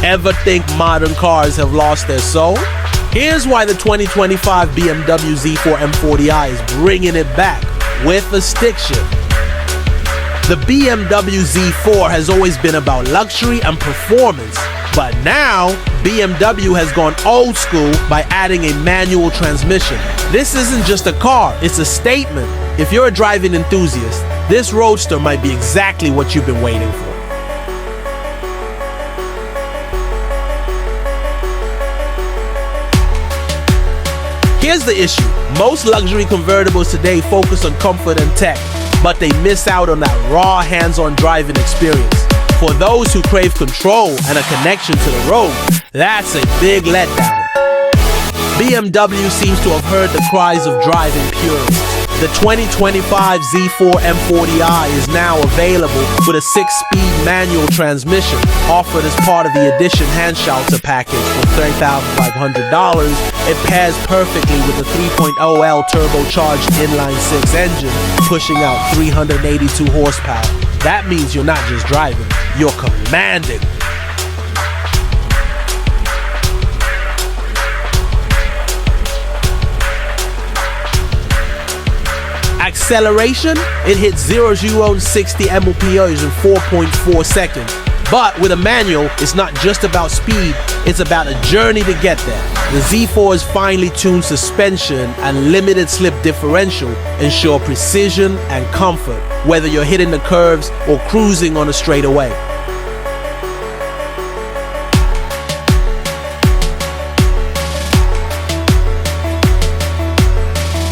Ever think modern cars have lost their soul? Here's why the 2025 BMW Z4 M40i is bringing it back with a stick shift. The BMW Z4 has always been about luxury and performance, but now BMW has gone old school by adding a manual transmission. This isn't just a car, it's a statement. If you're a driving enthusiast, this roadster might be exactly what you've been waiting for. Here's the issue. Most luxury convertibles today focus on comfort and tech, but they miss out on that raw hands-on driving experience. For those who crave control and a connection to the road, that's a big letdown. BMW seems to have heard the cries of driving purists. The 2025 Z4 M40i is now available with a 6-speed manual transmission offered as part of the Edition Handschalter Package for $3,500. It pairs perfectly with the 3.0L turbocharged inline-six engine, pushing out 382 horsepower. That means you're not just driving, you're commanding. Acceleration, it hits 0 to 60 mph in 4.4 seconds. But with a manual, it's not just about speed, it's about a journey to get there. The Z4's finely tuned suspension and limited slip differential ensure precision and comfort, whether you're hitting the curves or cruising on a straightaway.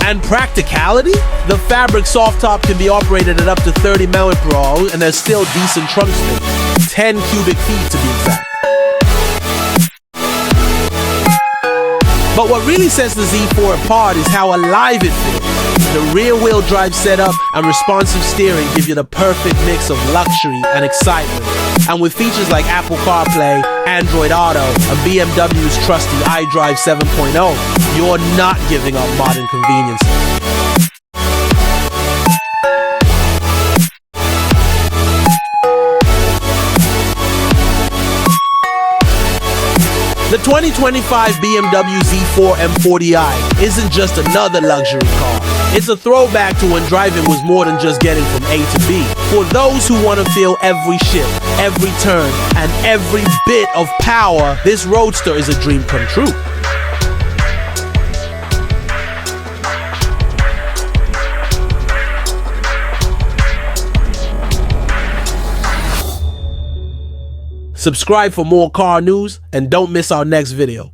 And practicality? The fabric soft top can be operated at up to 30 mph and there's still decent trunk space, 10 cubic feet to be exact. But what really sets the Z4 apart is how alive it feels. The rear-wheel drive setup and responsive steering give you the perfect mix of luxury and excitement. And with features like Apple CarPlay, Android Auto, and BMW's trusty iDrive 7.0, you're not giving up modern conveniences. The 2025 BMW Z4 M40i isn't just another luxury car. It's a throwback to when driving was more than just getting from A to B. For those who want to feel every shift, every turn, and every bit of power, this roadster is a dream come true. Subscribe for more car news and don't miss our next video.